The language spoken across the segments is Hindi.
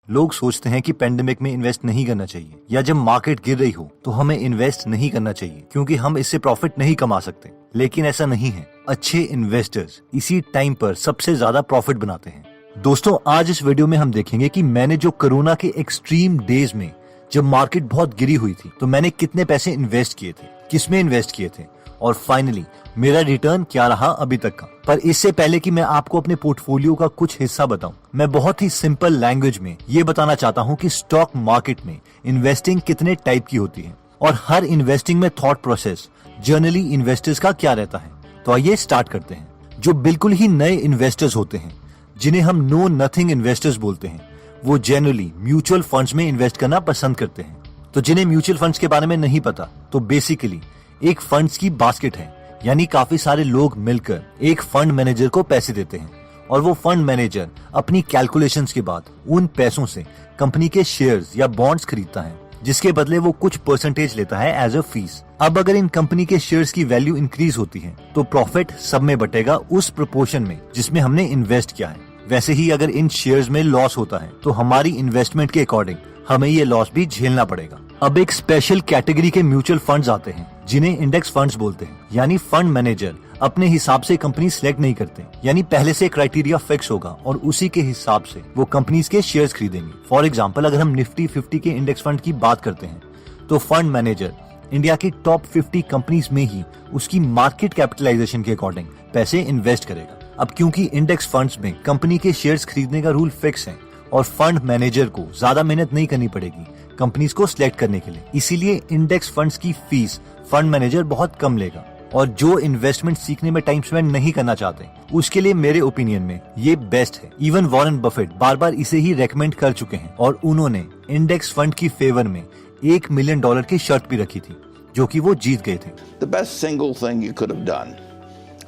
लोग सोचते हैं कि पेंडेमिक में इन्वेस्ट नहीं करना चाहिए या जब मार्केट गिर रही हो तो हमें इन्वेस्ट नहीं करना चाहिए क्योंकि हम इससे प्रॉफिट नहीं कमा सकते। लेकिन ऐसा नहीं है। अच्छे इन्वेस्टर्स इसी टाइम पर सबसे ज्यादा प्रॉफिट बनाते हैं। दोस्तों, आज इस वीडियो में हम देखेंगे कि मैंने जो कोरोना के एक्सट्रीम डेज में जब मार्केट बहुत गिरी हुई थी तो मैंने कितने पैसे इन्वेस्ट किए थे, किसमें इन्वेस्ट किए थे और फाइनली मेरा रिटर्न क्या रहा अभी तक का। पर इससे पहले कि मैं आपको अपने पोर्टफोलियो का कुछ हिस्सा बताऊं, मैं बहुत ही सिंपल लैंग्वेज में ये बताना चाहता हूं कि स्टॉक मार्केट में इन्वेस्टिंग कितने टाइप की होती है और हर इन्वेस्टिंग में थॉट प्रोसेस जनरली इन्वेस्टर्स का क्या रहता है। तो आइए स्टार्ट करते हैं। जो बिल्कुल ही नए इन्वेस्टर्स होते हैं, जिन्हें हम नो नथिंग इन्वेस्टर्स बोलते हैं, वो जनरली म्यूचुअल फंड्स में इन्वेस्ट करना पसंद करते हैं। तो जिन्हें म्यूचुअल फंड्स के बारे में नहीं पता, तो बेसिकली एक फंड्स की बास्केट है, यानी काफी सारे लोग मिलकर एक फंड मैनेजर को पैसे देते हैं और वो फंड मैनेजर अपनी कैलकुलेशंस के बाद उन पैसों से कंपनी के शेयर्स या बॉन्ड्स खरीदता है, जिसके बदले वो कुछ परसेंटेज लेता है एज अ फीस। अब अगर इन कंपनी के शेयर्स की वैल्यू इंक्रीज होती है तो प्रॉफिट सब में बटेगा उस प्रोपोर्शन में जिसमें हमने इन्वेस्ट किया है। वैसे ही अगर इन शेयर्स में लॉस होता है तो हमारी इन्वेस्टमेंट के अकॉर्डिंग हमें ये लॉस भी झेलना पड़ेगा। अब एक स्पेशल कैटेगरी के म्यूचुअल फंड्स आते हैं जिन्हें इंडेक्स फंड्स बोलते हैं, यानी फंड मैनेजर अपने हिसाब से कंपनी सिलेक्ट नहीं करते, यानी पहले से क्राइटेरिया फिक्स होगा और उसी के हिसाब से वो कंपनीज के शेयर्स खरीदेंगे। फॉर एग्जांपल, अगर हम निफ्टी 50 के इंडेक्स फंड की बात करते हैं तो फंड मैनेजर इंडिया की टॉप 50 कंपनीज में ही उसकी मार्केट कैपिटलाइजेशन के अकॉर्डिंग पैसे इन्वेस्ट करेगा। अब क्योंकि इंडेक्स फंड्स में कंपनी के शेयर्स खरीदने का रूल फिक्स है और फंड मैनेजर को ज्यादा मेहनत नहीं करनी पड़ेगी कंपनीज को सिलेक्ट करने के लिए, इसीलिए इंडेक्स फंड्स की फीस फंड मैनेजर बहुत कम लेगा। और जो इन्वेस्टमेंट सीखने में टाइम स्पेंड नहीं करना चाहते, उसके लिए मेरे ओपिनियन में ये बेस्ट है। इवन वॉरेन बफेट बार बार इसे ही रेकमेंड कर चुके हैं और उन्होंने इंडेक्स फंड की फेवर में $1 मिलियन की शर्त भी रखी थी, जो कि वो जीत गए थे। The best single thing you could have done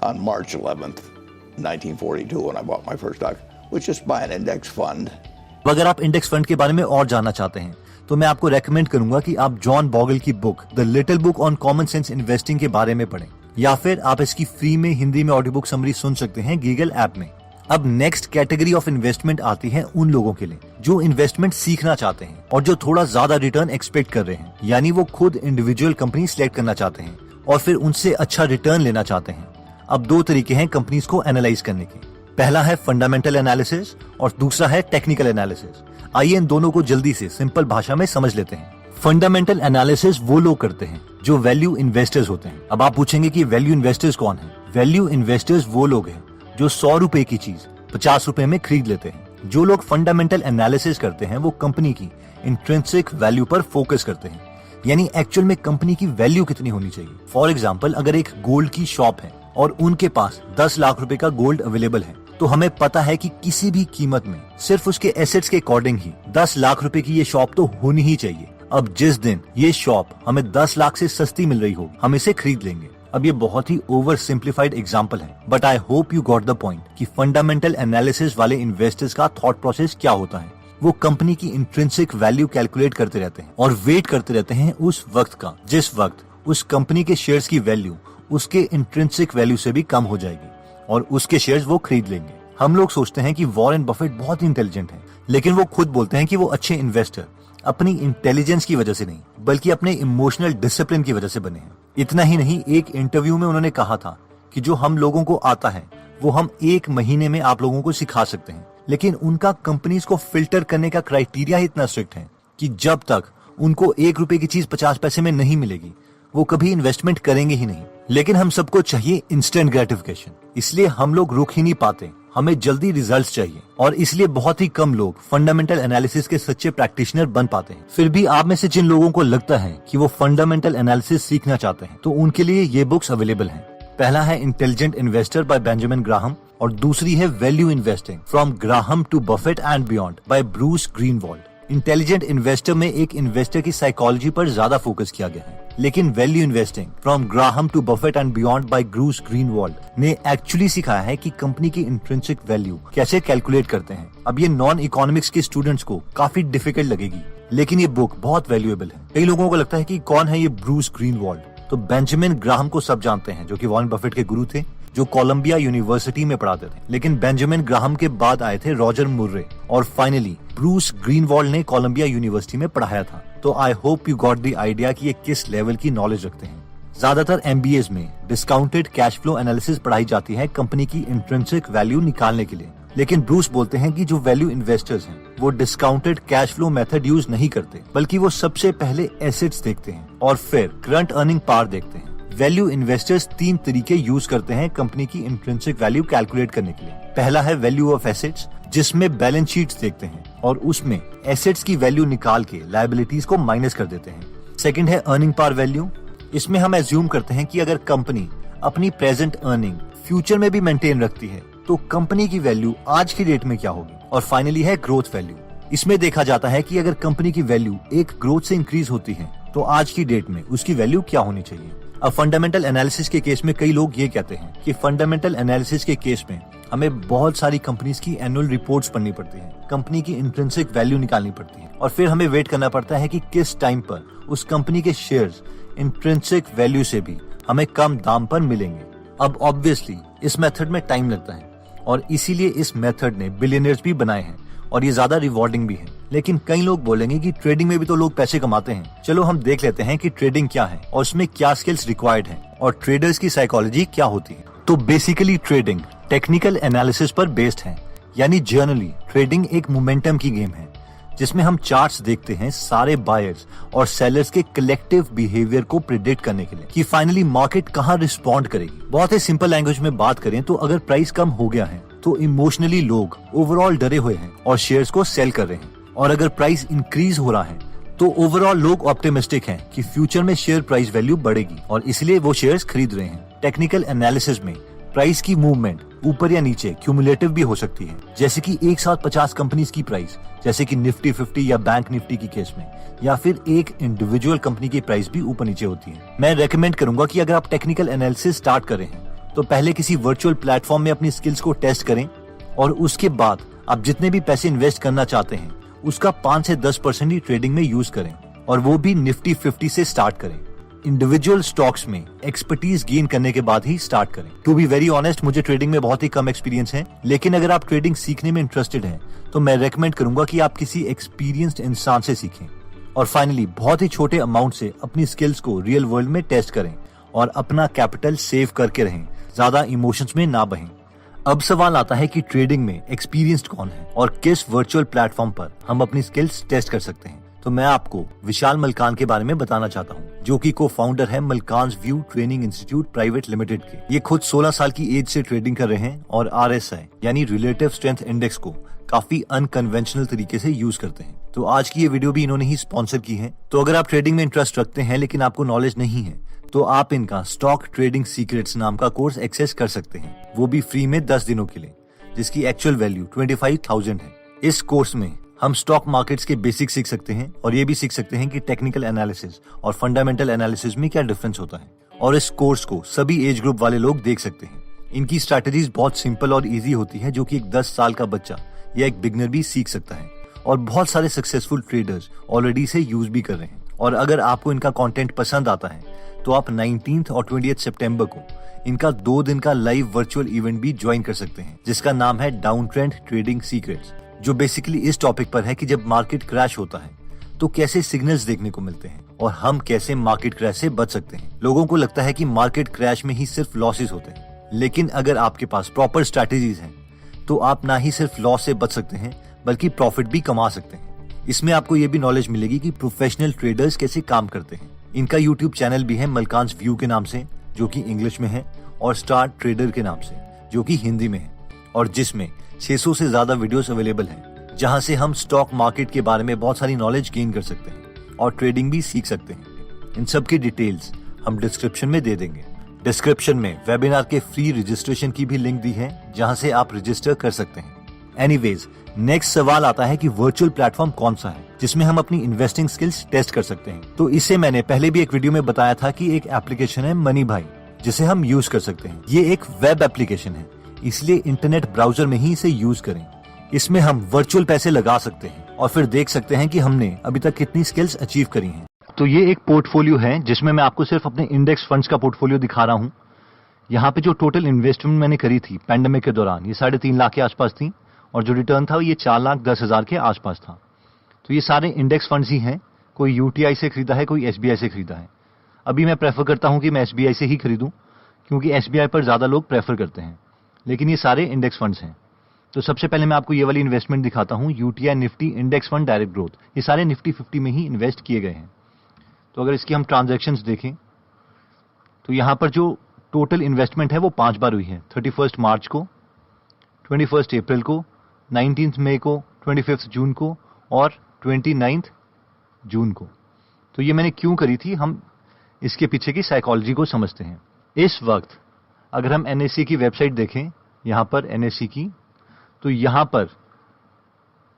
on March 11th, 1942, when I bought my first stock, was just buy an index fund. अगर आप इंडेक्स फंड के बारे में और जानना चाहते हैं तो मैं आपको रेकमेंड करूंगा कि आप जॉन बॉगल की book the little book on common sense investing के बारे में पढ़ें, या फिर आप इसकी फ्री में हिंदी में ऑडियो बुक समरी सुन सकते हैं गूगल ऐप में। अब नेक्स्ट कैटेगरी ऑफ इन्वेस्टमेंट आती है उन लोगों के लिए जो इन्वेस्टमेंट सीखना चाहते हैं और जो थोड़ा ज्यादा रिटर्न एक्सपेक्ट कर रहे हैं, यानी वो खुद इंडिविजुअल कंपनी सिलेक्ट करना चाहते हैं और फिर उनसे अच्छा रिटर्न लेना चाहते हैं। अब दो तरीके हैं कंपनीज को एनालाइज करने के, पहला है फंडामेंटल एनालिसिस और दूसरा है टेक्निकल एनालिसिस। आइए इन दोनों को जल्दी से सिंपल भाषा में समझ लेते हैं। फंडामेंटल एनालिसिस वो लोग करते हैं जो वैल्यू इन्वेस्टर्स होते हैं। अब आप पूछेंगे कि वैल्यू इन्वेस्टर्स कौन है? वैल्यू इन्वेस्टर्स वो लोग हैं जो 100 रुपए की चीज 50 रुपए में खरीद लेते हैं। जो लोग फंडामेंटल एनालिसिस करते हैं वो कंपनी की इंट्रिंसिक वैल्यू पर फोकस करते हैं, यानी एक्चुअल में कंपनी की वैल्यू कितनी होनी चाहिए। फॉर एग्जाम्पल, अगर एक गोल्ड की शॉप है और उनके पास 10 लाख रुपए का गोल्ड अवेलेबल है, तो हमें पता है कि किसी भी कीमत में सिर्फ उसके एसेट्स के अकॉर्डिंग ही 10 लाख रुपए की ये शॉप तो होनी ही चाहिए। अब जिस दिन ये शॉप हमें 10 लाख से सस्ती मिल रही हो, हम इसे खरीद लेंगे। अब ये बहुत ही ओवर सिंप्लीफाइड एग्जाम्पल है, but I hope you got the point कि फंडामेंटल एनालिसिस वाले इन्वेस्टर्स का थॉट प्रोसेस क्या होता है। वो कंपनी की इंट्रिंसिक वैल्यू कैलकुलेट करते रहते हैं और वेट करते रहते हैं उस वक्त का जिस वक्त उस कंपनी के शेयर्स की वैल्यू उसके इंट्रिंसिक वैल्यू से भी कम हो जाएगी और उसके शेयर्स वो खरीद लेंगे। हम लोग सोचते हैं कि वॉरेन बफेट बहुत इंटेलिजेंट है, लेकिन वो खुद बोलते हैं कि वो अच्छे इन्वेस्टर अपनी इंटेलिजेंस की वजह से नहीं बल्कि अपने इमोशनल डिसिप्लिन की वजह से बने हैं। इतना ही नहीं, एक इंटरव्यू में उन्होंने कहा था कि जो हम लोगों को आता है वो हम 1 महीने में आप लोगों को सिखा सकते हैं, लेकिन उनका कंपनीज को फिल्टर करने का क्राइटेरिया ही इतना स्ट्रिक्ट है कि जब तक उनको 1 रुपए की चीज 50 पैसे में नहीं मिलेगी वो कभी इन्वेस्टमेंट करेंगे ही नहीं। लेकिन हम सबको चाहिए इंस्टेंट ग्रेटिफिकेशन, इसलिए हम लोग रुक ही नहीं पाते, हमें जल्दी रिजल्ट्स चाहिए और इसलिए बहुत ही कम लोग फंडामेंटल एनालिसिस के सच्चे प्रैक्टिशनर बन पाते हैं। फिर भी आप में से जिन लोगों को लगता है कि वो फंडामेंटल एनालिसिस सीखना चाहते हैं तो उनके लिए ये बुक्स अवेलेबल हैं। पहला है intelligent investor by Benjamin Graham और दूसरी है value investing from Graham to Buffett and beyond by Bruce Greenwald. Intelligent investor में एक इन्वेस्टर की साइकोलॉजी पर ज्यादा फोकस किया गया है, लेकिन value investing from Graham to Buffett and beyond by Bruce Greenwald ने एक्चुअली सिखाया है कि कंपनी की इंट्रिंसिक वैल्यू कैसे कैलकुलेट करते हैं। अब ये नॉन इकोनॉमिक्स के स्टूडेंट्स को काफी डिफिकल्ट लगेगी, लेकिन ये बुक बहुत वैल्यूएबल है। कई लोगों को लगता है कि कौन है ये ब्रूस ग्रीनवॉल्ड, तो बेंजामिन ग्राहम को सब जानते हैं, जो कि वॉरेन बफेट के गुरु थे। जो कोलंबिया यूनिवर्सिटी में पढ़ाते थे, लेकिन बेंजामिन ग्राहम के बाद आए थे रॉजर मुर्रे और फाइनली ब्रूस ग्रीनवॉल्ड ने कोलंबिया यूनिवर्सिटी में पढ़ाया था। तो I hope you got the idea कि ये किस लेवल की नॉलेज रखते हैं। ज्यादातर MBAs में डिस्काउंटेड कैश फ्लो एनालिसिस पढ़ाई जाती है कंपनी की इंट्रिंसिक वैल्यू निकालने के लिए, लेकिन ब्रूस बोलते हैं कि जो वैल्यू इन्वेस्टर्स हैं वो discounted cash flow method use नहीं करते, बल्कि वो सबसे पहले एसेट्स देखते हैं और फिर करंट अर्निंग पावर देखते हैं। वैल्यू इन्वेस्टर्स 3 तरीके यूज करते हैं कंपनी की इंट्रिंसिक वैल्यू कैलकुलेट करने के लिए। पहला है वैल्यू ऑफ एसेट्स, जिसमें बैलेंस शीट्स देखते हैं और उसमें एसेट्स की वैल्यू निकाल के लायबिलिटीज को माइनस कर देते हैं। सेकंड है अर्निंग पावर वैल्यू, इसमें हम एज्यूम करते हैं कि अगर कंपनी अपनी प्रेजेंट अर्निंग फ्यूचर में भी मेंटेन रखती है तो कंपनी की वैल्यू आज की डेट में क्या होगी। और फाइनली है ग्रोथ वैल्यू, इसमें देखा जाता है कि अगर कंपनी की वैल्यू एक ग्रोथ से इंक्रीज होती है तो आज की डेट में उसकी वैल्यू क्या होनी चाहिए। अब फंडामेंटल एनालिसिस के केस में कई लोग ये कहते हैं कि फंडामेंटल एनालिसिस के केस में हमें बहुत सारी कंपनीज की एनुअल रिपोर्ट्स पढ़नी पड़ती है, कंपनी की इंट्रिंसिक वैल्यू निकालनी पड़ती है और फिर हमें वेट करना पड़ता है कि किस टाइम पर उस कंपनी के शेयर्स इंट्रिंसिक वैल्यू से भी हमें कम दाम पर मिलेंगे। अब ऑब्वियसली इस मेथड में टाइम लगता है और इसीलिए इस मेथड ने बिलियनियर्स भी बनाए हैं और ये ज्यादा रिवॉर्डिंग भी है। लेकिन कई लोग बोलेंगे कि ट्रेडिंग में भी तो लोग पैसे कमाते हैं। चलो हम देख लेते हैं कि ट्रेडिंग क्या है और उसमें क्या स्किल्स रिक्वायर्ड हैं और ट्रेडर्स की साइकोलॉजी क्या होती है। तो बेसिकली ट्रेडिंग टेक्निकल एनालिसिस पर बेस्ड है, यानी जनरली ट्रेडिंग एक मोमेंटम की गेम है जिसमें हम चार्ट्स देखते हैं सारे बायर्स और सेलर्स के कलेक्टिव बिहेवियर को प्रिडिक्ट करने के लिए कि फाइनली मार्केट कहाँ रिस्पॉन्ड करेगी। बहुत ही सिंपल लैंग्वेज में बात करें तो अगर प्राइस कम हो गया है तो इमोशनली लोग ओवरऑल डरे हुए हैं और शेयर्स को सेल कर रहे हैं, और अगर प्राइस इंक्रीज हो रहा है तो ओवरऑल लोग ऑप्टिमिस्टिक हैं कि फ्यूचर में शेयर प्राइस वैल्यू बढ़ेगी और इसलिए वो शेयर्स खरीद रहे हैं। टेक्निकल एनालिसिस में प्राइस की मूवमेंट ऊपर या नीचे क्यूमुलेटिव भी हो सकती है, जैसे कि एक साथ 50 कंपनीज की प्राइस, जैसे कि निफ्टी 50 या बैंक निफ्टी की केस में, या फिर एक इंडिविजुअल कंपनी की प्राइस भी ऊपर नीचे होती है। मैं रेकमेंड करूंगा कि अगर आप टेक्निकल एनालिसिस स्टार्ट कर रहे हैं तो पहले किसी वर्चुअल प्लेटफॉर्म में अपनी स्किल्स को टेस्ट करें और उसके बाद आप जितने भी पैसे इन्वेस्ट करना चाहते हैं उसका 5 से 10% ही ट्रेडिंग में यूज करें और वो भी निफ्टी 50 से स्टार्ट करें। इंडिविजुअल स्टॉक्स में एक्सपर्टीज गेन करने के बाद ही स्टार्ट करें। टू बी वेरी ऑनेस्ट, मुझे ट्रेडिंग में बहुत ही कम एक्सपीरियंस है, लेकिन अगर आप ट्रेडिंग सीखने में इंटरेस्टेड हैं तो मैं रेकमेंड करूंगा कि आप किसी एक्सपीरियंस्ड इंसान से सीखें। और फाइनली बहुत ही छोटे अमाउंट से अपनी स्किल्स को रियल वर्ल्ड में टेस्ट करें और अपना कैपिटल सेव करके रहें, ज्यादा इमोशंस में ना बहें। अब सवाल आता है कि ट्रेडिंग में एक्सपीरियंस्ड कौन है और किस वर्चुअल प्लेटफॉर्म पर हम अपनी स्किल्स टेस्ट कर सकते हैं। तो मैं आपको विशाल मलकान के बारे में बताना चाहता हूँ, जो कि को फाउंडर है Malkan's view training institute private limited के। ये खुद 16 साल की एज से ट्रेडिंग कर रहे हैं और RSI यानी रिलेटिव स्ट्रेंथ इंडेक्स को काफी अनकन्वेंशनल तरीके से यूज करते हैं। तो आज की ये वीडियो भी इन्होंने ही स्पॉन्सर की है। तो अगर आप ट्रेडिंग में इंटरेस्ट रखते हैं लेकिन आपको नॉलेज नहीं है तो आप इनका स्टॉक ट्रेडिंग सीक्रेट्स नाम का कोर्स एक्सेस कर सकते हैं, वो भी फ्री में 10 दिनों के लिए, जिसकी एक्चुअल वैल्यू 25,000 है। इस कोर्स में हम स्टॉक मार्केट्स के बेसिक सीख सकते हैं और ये भी सीख सकते हैं कि टेक्निकल एनालिसिस और फंडामेंटल एनालिसिस में क्या डिफरेंस होता है। और इस कोर्स को सभी एज ग्रुप वाले लोग देख सकते हैं। इनकी स्ट्रैटेजीज बहुत सिंपल और इजी होती है, जो कि एक 10 साल का बच्चा या एक बिगनर भी सीख सकता है और बहुत सारे सक्सेसफुल ट्रेडर्स ऑलरेडी इसे यूज भी कर रहे हैं। और अगर आपको इनका कंटेंट पसंद आता है तो आप 19 और 20 सितंबर को इनका 2 दिन का लाइव वर्चुअल इवेंट भी ज्वाइन कर सकते हैं, जिसका नाम है डाउन ट्रेंड ट्रेडिंग सीक्रेट्स, जो बेसिकली इस टॉपिक पर है कि जब मार्केट क्रैश होता है तो कैसे सिग्नल्स देखने को मिलते हैं और हम कैसे मार्केट क्रैश से बच सकते हैं। लोगों को लगता है कि मार्केट क्रैश में ही सिर्फ लॉसेस होते हैं, लेकिन अगर आपके पास प्रॉपर स्ट्रैटेजीज हैं तो आप ना ही सिर्फ लॉस से बच सकते हैं बल्कि प्रॉफिट भी कमा सकते हैं। इसमें आपको ये भी नॉलेज मिलेगी कि प्रोफेशनल ट्रेडर्स कैसे काम करते हैं। इनका यूट्यूब चैनल भी है मलकान्स व्यू के नाम से, जो कि इंग्लिश में है, और स्टार ट्रेडर के नाम से, जो कि हिंदी में है, और जिसमें 600 से ज्यादा वीडियोस अवेलेबल हैं, जहां से हम स्टॉक मार्केट के बारे में बहुत सारी नॉलेज गेन कर सकते हैं और ट्रेडिंग भी सीख सकते हैं। इन सब की डिटेल्स हम डिस्क्रिप्शन में दे देंगे। डिस्क्रिप्शन में वेबिनार के फ्री रजिस्ट्रेशन की भी लिंक दी है, जहां से आप रजिस्टर कर सकते हैं। एनीवेज, नेक्स्ट सवाल आता है कि वर्चुअल प्लेटफॉर्म कौन सा है जिसमें हम अपनी इन्वेस्टिंग स्किल्स टेस्ट कर सकते हैं। तो इसे मैंने पहले भी एक वीडियो में बताया था कि एक एप्लीकेशन है मनी भाई, जिसे हम यूज कर सकते हैं। ये एक वेब एप्लीकेशन है, इसलिए इंटरनेट ब्राउजर में ही इसे यूज करें। इसमें हम वर्चुअल पैसे लगा सकते हैं और फिर देख सकते हैं कि हमने अभी तक कितनी स्किल्स अचीव करी हैं। तो ये एक पोर्टफोलियो है जिसमें मैं आपको सिर्फ अपने इंडेक्स फंड्स का पोर्टफोलियो दिखा रहा हूँ। यहाँ पे जो टोटल इन्वेस्टमेंट मैंने करी थी पैंडेमिक के दौरान, ये 3.5 लाख के आसपास थी, और जो रिटर्न था ये 4,10,000 के आसपास था। तो ये सारे इंडेक्स फंड्स ही हैं, कोई यूटीआई से खरीदा है, कोई एसबीआई से खरीदा है। अभी मैं प्रेफर करता हूं कि मैं एसबीआई से ही खरीदूं, क्योंकि एसबीआई पर ज्यादा लोग प्रेफर करते हैं, लेकिन ये सारे इंडेक्स फंड्स हैं। तो सबसे पहले मैं आपको ये वाली इन्वेस्टमेंट दिखाता हूं, UTI Nifty index fund direct growth. ये सारे निफ्टी 50 में ही इन्वेस्ट किए गए हैं। तो अगर इसकी हम ट्रांजैक्शंस देखें तो यहां पर जो टोटल इन्वेस्टमेंट है वो 5 बार हुई है, 31 मार्च को, 21 अप्रैल को, 19 मई को, 25 जून को और 29 जून को। तो ये मैंने क्यों करी थी, हम इसके पीछे की साइकोलॉजी को समझते हैं। इस वक्त अगर हम एनएससी की वेबसाइट देखें, यहां पर एनएससी की, तो यहां पर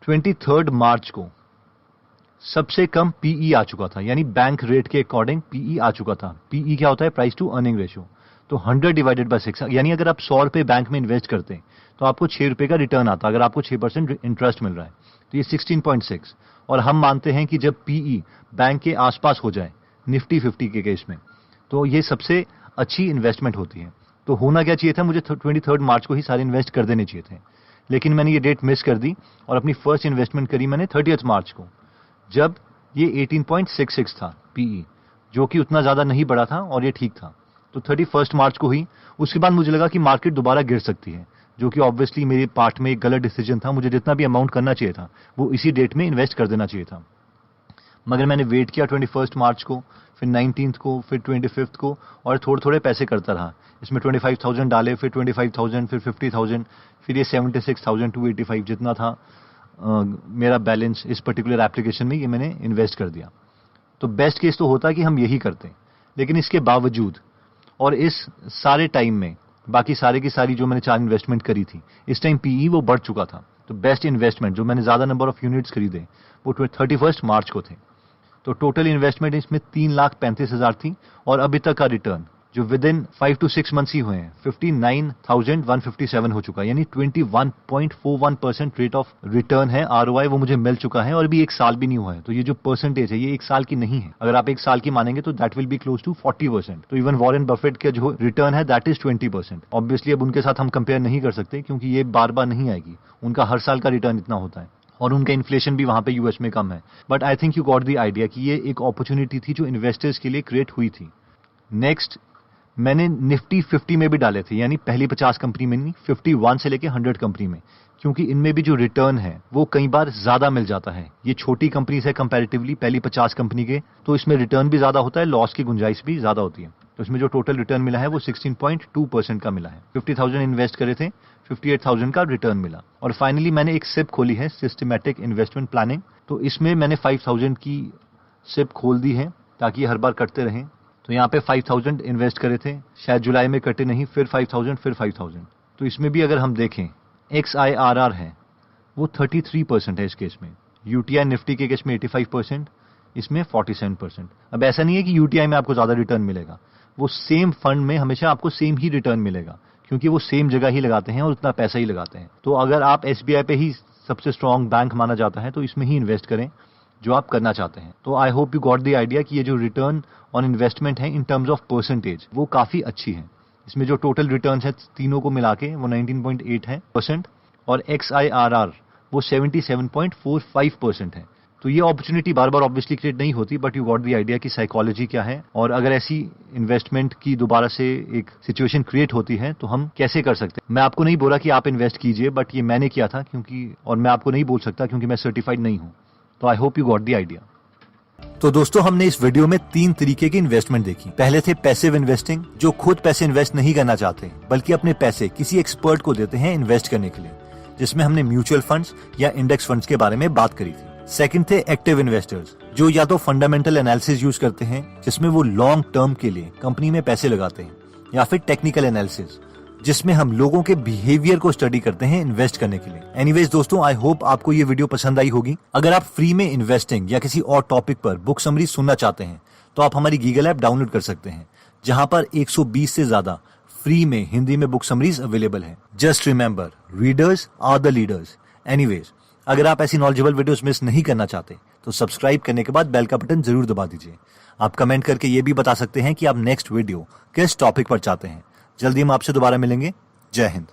23 मार्च को सबसे कम पीई आ चुका था, यानी बैंक रेट के अकॉर्डिंग पीई आ चुका था। पीई क्या होता है, प्राइस टू अर्निंग रेशियो। तो 100 डिवाइडेड बाय 6, यानी अगर आप 100 रुपए बैंक में इन्वेस्ट करते हैं तो आपको 6 रुपए का रिटर्न आता, अगर आपको 6% इंटरेस्ट मिल रहा है तो ये 16.6। और हम मानते हैं कि जब पीई बैंक के आसपास हो जाए निफ्टी 50 के केस में, तो ये सबसे अच्छी इन्वेस्टमेंट होती है। तो होना क्या चाहिए था, मुझे 23 मार्च को ही सारे इन्वेस्ट कर देने चाहिए थे, लेकिन मैंने ये डेट मिस कर दी और अपनी फर्स्ट इन्वेस्टमेंट करी मैंने 30 मार्च को, जब ये 18.66 था पीई, जो कि उतना ज्यादा नहीं बढ़ा था और ये ठीक था। तो 31 मार्च को हुई। उसके बाद मुझे लगा कि मार्केट दोबारा गिर सकती है, जो कि ऑब्वियसली मेरे पार्ट में एक गलत डिसीजन था। मुझे जितना भी अमाउंट करना चाहिए था वो इसी डेट में इन्वेस्ट कर देना चाहिए था, मगर मैंने वेट किया 21 मार्च को, फिर 19 को, फिर 25 को, और थोड़े थोड़े पैसे करता रहा। इसमें 25,000 डाले, फिर 25,000, फिर 50,000, फिर ये 76,285 जितना था मेरा बैलेंस इस पर्टिकुलर एप्लीकेशन में, ये मैंने इन्वेस्ट कर दिया। तो बेस्ट केस तो होता कि हम यही करते, लेकिन इसके बावजूद और इस सारे टाइम में बाकी सारे की सारी जो मैंने 4 इन्वेस्टमेंट करी थी, इस टाइम पीई वो बढ़ चुका था। तो बेस्ट इन्वेस्टमेंट जो मैंने ज्यादा नंबर ऑफ यूनिट्स खरीदे वो 31 मार्च को थे। तो टोटल इन्वेस्टमेंट इसमें 3,35,000 थी, और अभी तक का रिटर्न जो विद इन 5 to 6 मंथ्स ही हुए हैं 59,157 हो चुका है, यानी 21.41% रेट ऑफ रिटर्न है, आरओआई वो मुझे मिल चुका है, और अभी 1 साल भी नहीं हुआ है। तो ये जो परसेंटेज है ये 1 साल की नहीं है, अगर आप 1 साल की मानेंगे तो that will be close to 40%। तो इवन वॉरेन बफेट का जो रिटर्न है दैट इज 20%। ऑब्वियसली अब उनके साथ हम कंपेयर नहीं कर सकते, क्योंकि ये बार बार नहीं आएगी, उनका हर साल का रिटर्न इतना होता है, और उनका इन्फ्लेशन भी वहां पे यूएस में कम है। But I think you got the idea कि ये एक अपॉर्चुनिटी थी जो इन्वेस्टर्स के लिए क्रिएट हुई थी। नेक्स्ट मैंने निफ्टी 50 में भी डाले थे, यानी पहली 50 कंपनी में नहीं, 51 से लेके 100 कंपनी में, क्योंकि इनमें भी जो रिटर्न है वो कई बार ज्यादा मिल जाता है। ये छोटी कंपनी है कंपैरेटिवली पहली 50 कंपनी के, तो इसमें रिटर्न भी ज्यादा होता है, लॉस की गुंजाइश भी ज्यादा होती है। तो इसमें जो टोटल रिटर्न मिला है वो 16.2% का मिला है। 50,000 इन्वेस्ट करे थे, 58,000 का रिटर्न मिला। और फाइनली मैंने एक सिप खोली है, सिस्टमैटिक इन्वेस्टमेंट प्लानिंग। तो इसमें मैंने 5,000 की सिप खोल दी है ताकि हर बार कटते रहें। तो यहाँ पे 5,000 इन्वेस्ट करे थे, शायद जुलाई में कटे नहीं, फिर 5,000, फिर 5,000। तो इसमें भी अगर हम देखें XIRR है वो 33% है इस केस में। यूटीआई निफ्टी के केस में 85%, इसमें 47%। अब ऐसा नहीं है कि यूटीआई में आपको ज्यादा रिटर्न मिलेगा, वो सेम फंड में हमेशा आपको सेम ही रिटर्न मिलेगा, क्योंकि वो सेम जगह ही लगाते हैं और उतना पैसा ही लगाते हैं। तो अगर आप एसबीआई पे ही सबसे स्ट्रॉन्ग बैंक माना जाता है तो इसमें ही इन्वेस्ट करें जो आप करना चाहते हैं। तो I hope you got the idea कि ये जो रिटर्न ऑन इन्वेस्टमेंट है इन टर्म्स ऑफ परसेंटेज वो काफी अच्छी है। इसमें जो टोटल रिटर्न है तीनों को मिला के वो 19.8 है परसेंट, और XIRR वो 77.45% है। तो ये अपॉर्चुनिटी बार बार ऑब्वियसली क्रिएट नहीं होती, but you got the idea कि साइकोलॉजी क्या है, और अगर ऐसी इन्वेस्टमेंट की दोबारा से एक सिचुएशन क्रिएट होती है तो हम कैसे कर सकते हैं। मैं आपको नहीं बोला कि आप इन्वेस्ट कीजिए, बट ये मैंने किया था, क्योंकि और मैं आपको नहीं बोल सकता क्योंकि मैं सर्टिफाइड नहीं हूं। तो I hope you got the idea. तो दोस्तों हमने इस वीडियो में 3 तरीके की इन्वेस्टमेंट देखी। पहले थे पैसिव इन्वेस्टिंग, जो खुद पैसे इन्वेस्ट नहीं करना चाहते बल्कि अपने पैसे किसी एक्सपर्ट को देते हैं इन्वेस्ट करने के लिए, जिसमें हमने म्यूचुअल फंड्स या इंडेक्स फंड्स के बारे में बात करी थी। सेकंड थे एक्टिव इन्वेस्टर्स, जो या तो फंडामेंटल एनालिसिस यूज करते हैं जिसमें वो लॉन्ग टर्म के लिए कंपनी में पैसे लगाते हैं, या फिर टेक्निकल एनालिसिस जिसमें हम लोगों के बिहेवियर को स्टडी करते हैं इन्वेस्ट करने के लिए। एनीवेज दोस्तों, आई होप आपको ये वीडियो पसंद आई होगी। अगर आप फ्री में इन्वेस्टिंग या किसी और टॉपिक पर बुक समरी सुनना चाहते हैं तो आप हमारी गीगल ऐप डाउनलोड कर सकते हैं, जहां पर 120 से ज्यादा फ्री में हिंदी में बुक समरीज अवेलेबल है। Just remember, readers are the leaders. Anyways, अगर आप ऐसी नॉलेजेबल वीडियोस मिस नहीं करना चाहते तो सब्सक्राइब करने के बाद बेल का बटन जरूर दबा दीजिए। आप कमेंट करके ये भी बता सकते हैं कि आप नेक्स्ट वीडियो किस टॉपिक पर चाहते हैं, जल्दी हम आपसे दोबारा मिलेंगे। जय हिंद।